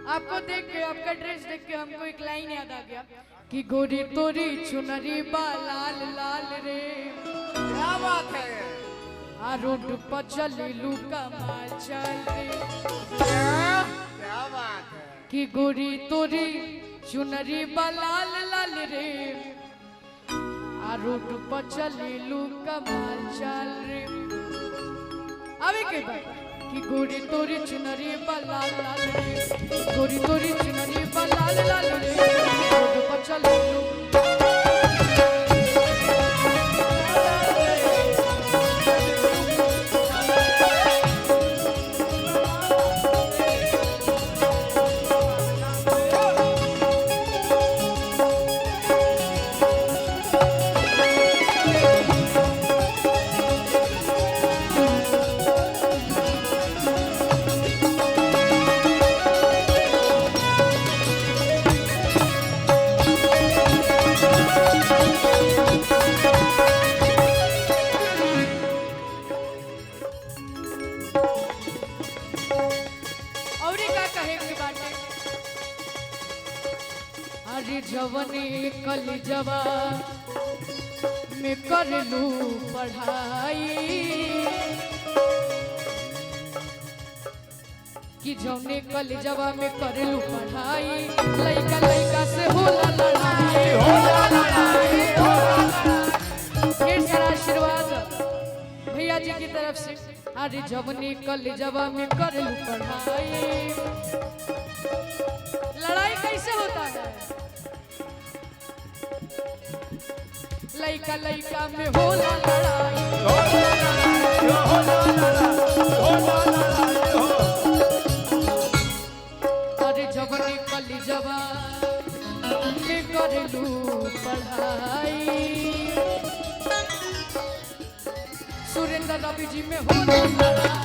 आपको देख के, आपका ड्रेस देख के हमको एक लाइन याद आ गया कि गोरी तोरी चुनरी बा लाल लाल रे। क्या बात है? आ रोड पर चलेलू कमाल चल रे। क्या बात है? कि गोरी तोरी चुनरी बा लाल लाल रे। आ रोड पर चलेलू कमाल चल रे। अभी के बाद कि गोरी तोरी चुनरी बा लाल लाल रे। गोरी तोरी चुनरी बा लाल लाल रे। रोड पर चलेलू जवने कल जवा में कर लू पढ़ाई। कि जवने कल जवा में कर लू पढ़ाई। लइका लइका से होला लड़ाई, होला लड़ाई, होला लड़ाई। ढेर सारा आशीर्वाद भैया जी की तरफ से। अरे जवने कल जवा में कर लू पढ़ाई। लड़ाई कैसे होता है? लइका लइका में होला लड़ाई, होला लड़ाई, होला लड़ाई, होला लड़ाई हो। अरे जवने कली जवा में करलू पढ़ाई। सुरेंद्र रवि जी में होला लड़ाई।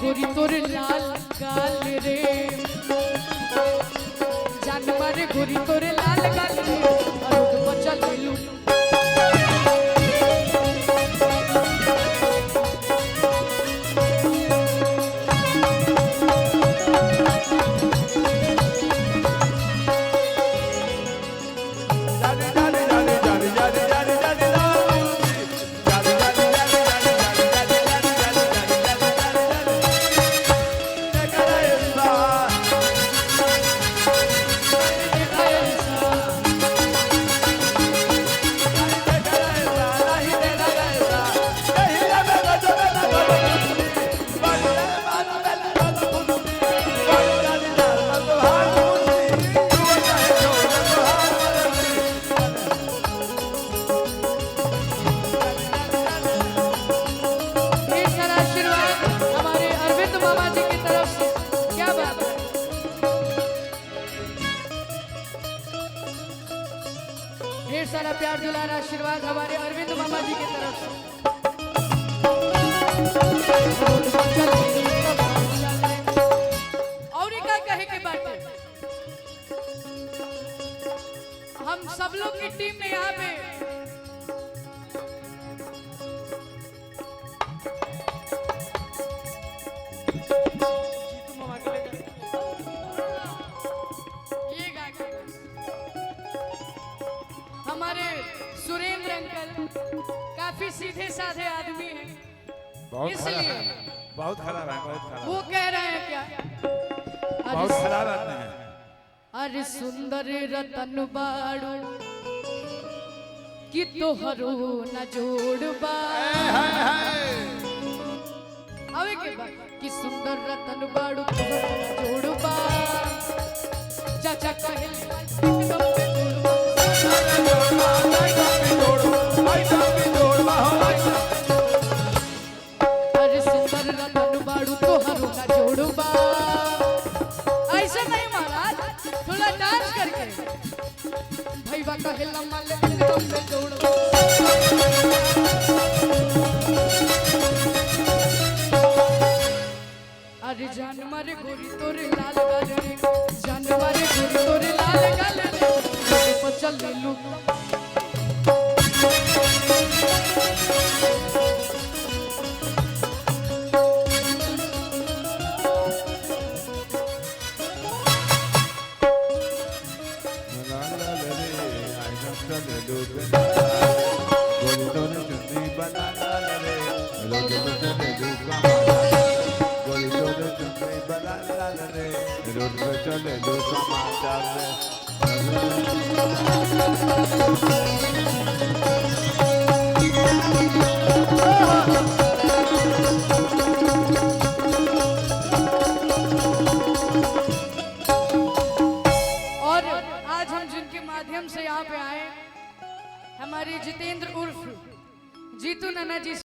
गोरी तोरे लाल गाल रे। जान मारे गोरी तोरे लाल गाल रे। रोड पर चलेलू सारा प्यार दुलार आशीर्वाद हमारे अरविंद मामा जी की तरफ से। और क्या कहे के बात है? हम सब लोग की टीम में यहाँ पे हमारे सुरेंद्र अंकल काफी सीधे साधे आदमी हैं, इसलिए बहुत खराब है, बहुत खराब। वो कह रहे हैं क्या? बहुत खराब आदमी है। अरे सुंदर रतन बाड़ू कि तोहरो न जोड़बा। अवे के बाद कि सुंदर रतन बाड़ू तोहरो न जोड़बा। चाचा कहे अरे सुंदर रतन बाड़ू तोहरो न जोड़बा। ऐसा नहीं महाराज, थोड़ा डांस करके भैया कहे लम्मा ले एकदम में जोड़बा। अरे जान मारे गोरी तोरे लाल गाल रे। रोड पे चले लो समाचार में और आज हम जिनके माध्यम से यहाँ पे आए, हमारे जितेंद्र उर्फ जीतू नन्ना जी